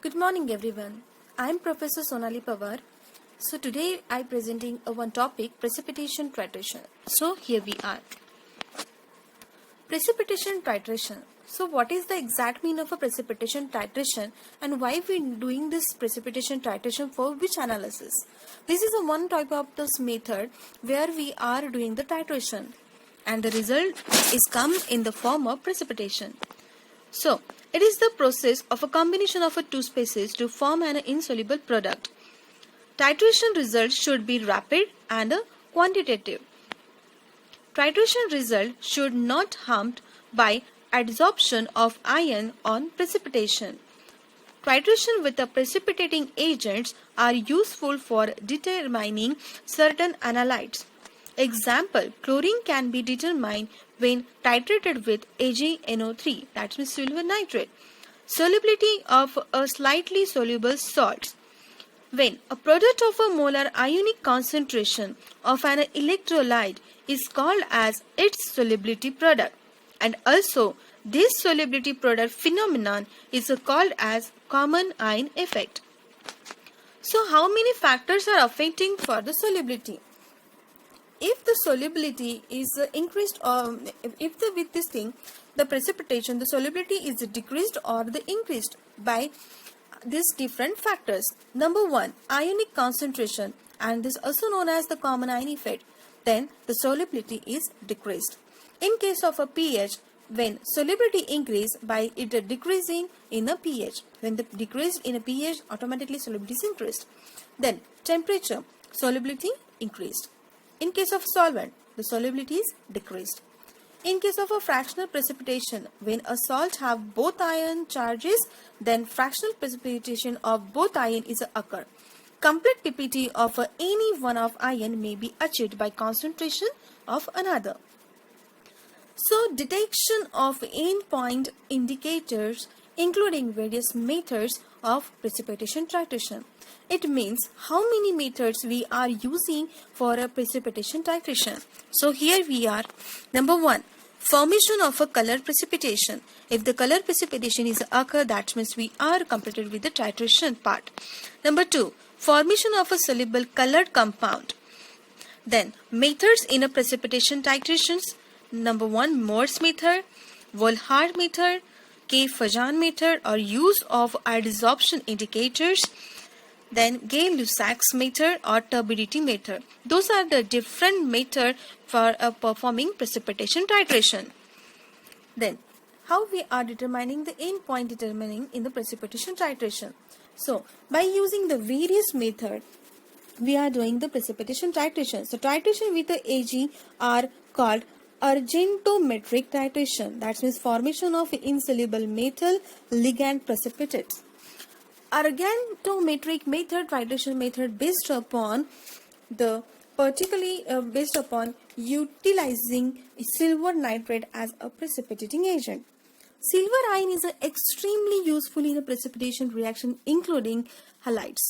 Good morning everyone. I am Professor Sonali Pawar. So today I am presenting one topic, precipitation titration. So here we are. Precipitation titration. So what is the exact meaning of a precipitation titration and why we are doing this precipitation titration for which analysis? This is a one type of this method where we are doing the titration and the result is come in the form of precipitation. So, it is the process of a combination of two species to form an insoluble product. Titration results should be rapid and quantitative. Titration result should not harmed by adsorption of ion on precipitation. Titration with the precipitating agents are useful for determining certain analytes. Example, chlorine can be determined when titrated with AgNO3, that means silver nitrate. Solubility of a slightly soluble salts. When a product of a molar ionic concentration of an electrolyte is called as its solubility product, and also this solubility product phenomenon is called as common ion effect. So how many factors are affecting for the solubility? If the solubility is increased or with this thing, the precipitation, the solubility is decreased or the increased by these different factors. Number one, ionic concentration, and this also known as the common ion effect. Then the solubility is decreased. In case of a pH, when solubility increase by it decreasing in a pH. When the decreased in a pH, automatically solubility is increased. Then temperature, solubility increased. In case of solvent, the solubility is decreased. In case of a fractional precipitation, when a salt have both ion charges, then fractional precipitation of both ion is occur. Complete PPT of any one of ion may be achieved by concentration of another. So detection of endpoint indicators including various methods of precipitation titration. It means how many methods we are using for a precipitation titration. So here we are. Number one, formation of a color precipitation. If the color precipitation is occur, that means we are completed with the titration part. Number two, formation of a soluble colored compound. Then methods in a precipitation titrations. Number one, Morse method, Volhard method, K-Fajan method or use of adsorption indicators. Then Gay-Lussac's method or turbidity method. Those are the different methods for performing precipitation titration. Then how we are determining the endpoint determining in the precipitation titration. So by using the various methods, we are doing the precipitation titration. So titration with the Ag are called argentometric titration. That means formation of insoluble metal ligand precipitates. Argentometric method, titration method based upon the particularly based upon utilizing silver nitrate as a precipitating agent. Silver ion is extremely useful in a precipitation reaction including halides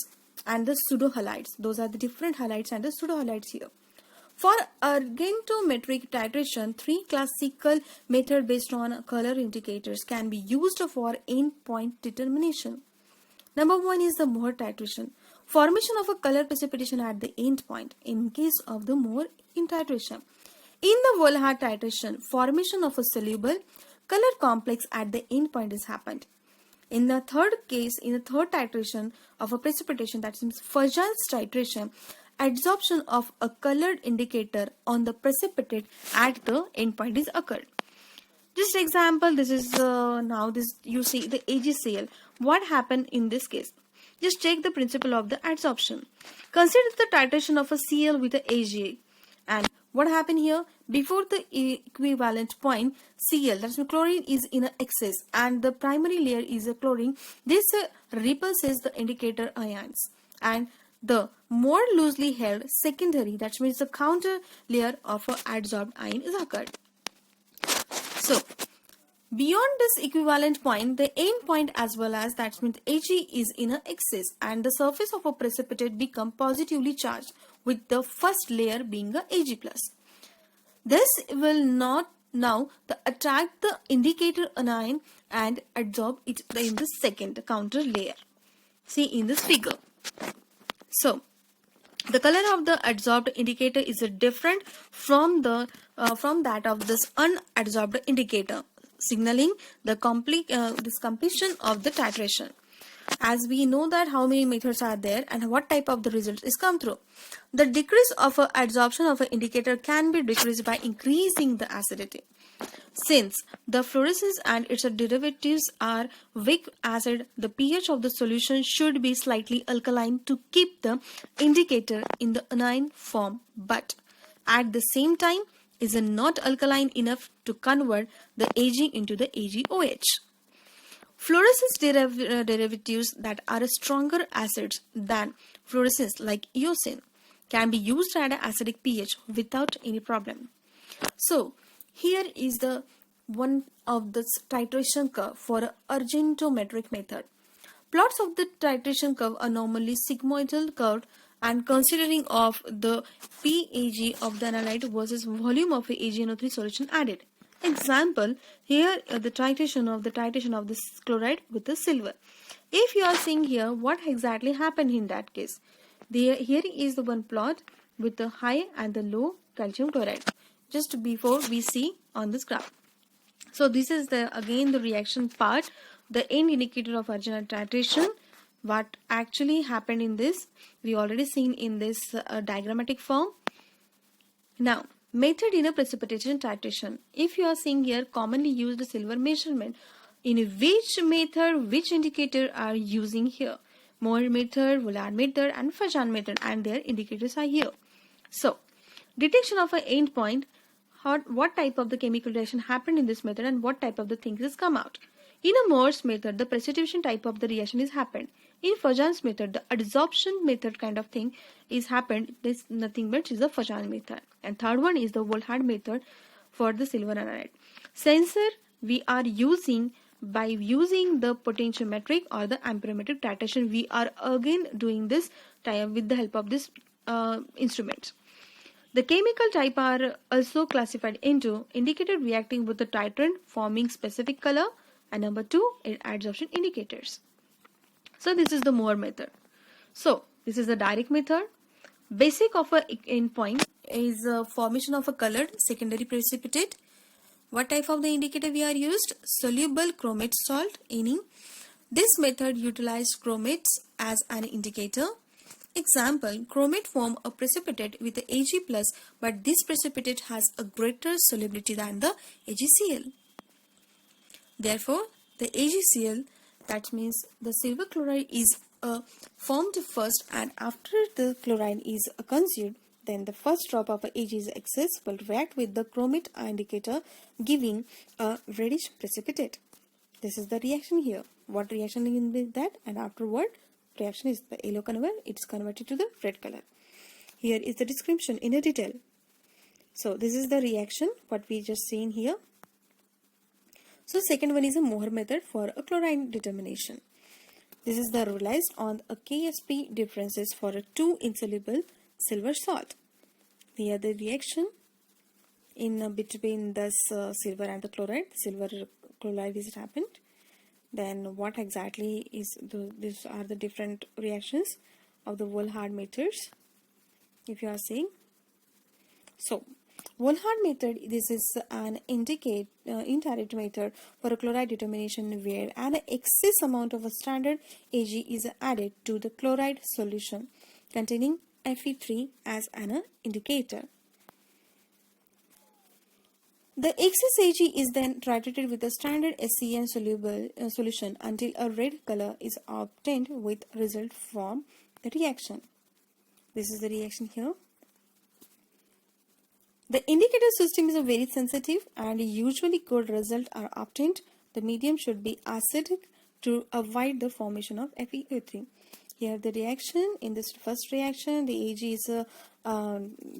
and the pseudo halides. Those are the different halides and the pseudo halides here. For argentometric titration, three classical methods based on color indicators can be used for endpoint determination. Number one is the Mohr titration. Formation of a color precipitation at the end point in case of the Mohr in titration. In the Volhard titration, formation of a soluble color complex at the end point is happened. In the third case, in the third titration of a precipitation, that means Fajan's titration, adsorption of a colored indicator on the precipitate at the end point is occurred. Just example, this is now this you see the AgCl. What happened in this case? Just check the principle of the adsorption. Consider the titration of a Cl with a Ag, and what happened here? Before the equivalent point Cl, that's chlorine is in excess, and the primary layer is a chlorine. This repulses the indicator ions, and the more loosely held secondary, that means the counter layer of an adsorbed ion is occurred. So beyond this equivalent point, the end point as well as that means Ag is in a excess and the surface of a precipitate become positively charged with the first layer being a Ag+. This will not now attract the indicator anion and adsorb it in the second counter layer. see in this figure. So the color of the adsorbed indicator is different from that of this unadsorbed indicator, signaling the this completion of the titration. As we know that how many methods are there and what type of the results is come through. The decrease of adsorption of an indicator can be decreased by increasing the acidity. Since the fluorescence and its derivatives are weak acid, the pH of the solution should be slightly alkaline to keep the indicator in the anion form, but at the same time is not alkaline enough to convert the Ag into the AgOH. Fluorescence derivatives that are stronger acids than fluorescence, like eosin, can be used at an acidic pH without any problem. So here is the one of the titration curve for a argentometric method. Plots of the titration curve are normally sigmoidal curved and considering of the PAG of the analyte versus volume of a AgNO3 solution added. Example, here the titration of this chloride with the silver. If you are seeing here what exactly happened in that case. Here is the one plot with the high and the low calcium chloride. Just before we see on this graph. So this is again the reaction part, the end indicator of arginine titration. What actually happened in this, we already seen in this diagrammatic form. Now, method in a precipitation titration. If you are seeing here commonly used silver measurement, in which method, which indicator are using here? Mohr method, Vollard method and Fajan method, and their indicators are here. So, detection of an endpoint, what type of the chemical reaction happened in this method and what type of the things is come out. In a Mohr's method, the precipitation type of the reaction is happened. In Fajan's method, the adsorption method kind of thing is happened. This nothing but is the Fajan method. And third one is the Vollard method for the silver analyte. Sensor we are using by using the potentiometric or the amperometric titration. We are again doing this with the help of this instruments. The chemical type are also classified into indicator reacting with the titrant forming specific color and number 2 adsorption indicators. So this is the Mohr method. So this is the direct method. Basic of a endpoint is a formation of a colored secondary precipitate. What type of the indicator we are used? Soluble chromate salt, Ni. This method utilized chromates as an indicator. Example, chromate form a precipitate with the Ag+, but this precipitate has a greater solubility than the AgCl. Therefore, the AgCl, that means the silver chloride is formed first, and after the chloride is consumed, then the first drop of Ag is excess will react with the chromate indicator, giving a reddish precipitate. This is the reaction here. What reaction is that? And afterward, reaction is the yellow color, it is converted to the red color. Here is the description in a detail. So this is the reaction what we just seen here. So second one is a Mohr method for a chloride determination. This is the realized on a KSP differences for a 2 insoluble silver salt. Here the reaction in between this silver and the chloride. Silver chloride is happened. Then what exactly is these are the different reactions of the Vollard methods, if you are seeing. So Vollard method, this is an indirect method for a chloride determination where an excess amount of a standard Ag is added to the chloride solution containing Fe3 as an indicator. The excess Ag is then titrated with a standard SCN soluble solution until a red color is obtained with result from the reaction. This is the reaction here. The indicator system is very sensitive and usually good results are obtained. The medium should be acidic to avoid the formation of FeO3. Here the reaction, in this first reaction, the Ag is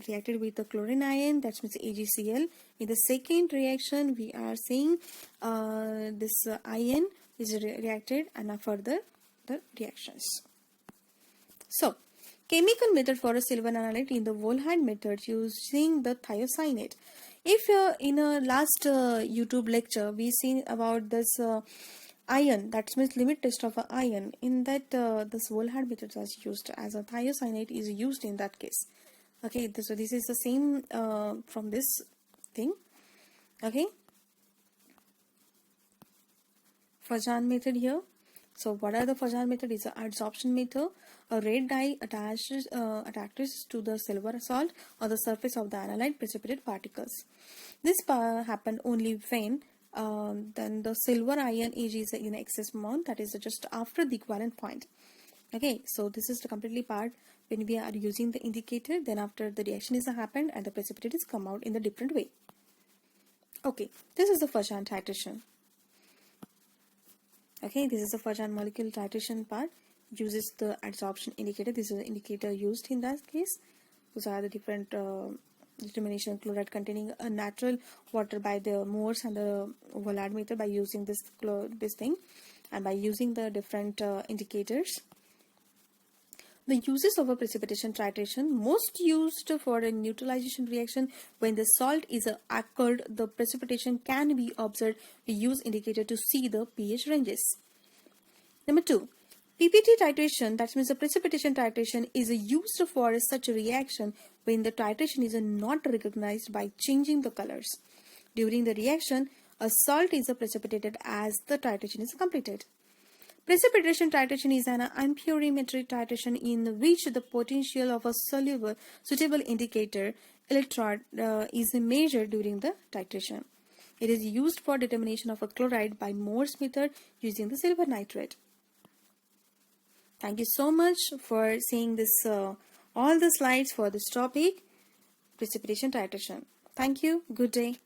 reacted with the chlorine ion, that means AgCl. In the second reaction, we are seeing this ion is reacted and further the reactions. So, chemical method for a silver analyte in the Vollard method using the thiocyanate. If in a last YouTube lecture we seen about this iron, that means limit test of a iron, in that this Volhard method is used, as a thiocyanate is used in that case. Okay, so this is the same from this thing. Okay, Fajan method here. So what are the Fajan method? Is an adsorption method. A red dye attaches to the silver salt on the surface of the analyte precipitate particles. This happen only when then the silver ion is in excess amount, that is just after the equivalent point. Okay, so this is the completely part when we are using the indicator, then after the reaction is happened and the precipitate is come out in the different way. Okay, this is the Fajan titration. Okay, this is the Fajan molecule titration part, uses the adsorption indicator. This is the indicator used in that case. Those are the different determination chloride containing a natural water by the Morse and the Vollard method by using this thing, and by using the different indicators. The uses of a precipitation titration, most used for a neutralization reaction. When the salt is occurred, the precipitation can be observed. We use indicator to see the pH ranges. Number 2, PPT titration, that means the precipitation titration, is used for such a reaction when the titration is not recognized by changing the colors. During the reaction, a salt is precipitated as the titration is completed. Precipitation titration is an imperimetric titration in which the potential of a suitable indicator electrode is measured during the titration. It is used for determination of a chloride by Morse method using the silver nitrate. Thank you so much for seeing this all the slides for this topic, precipitation titration. Thank you. Good day.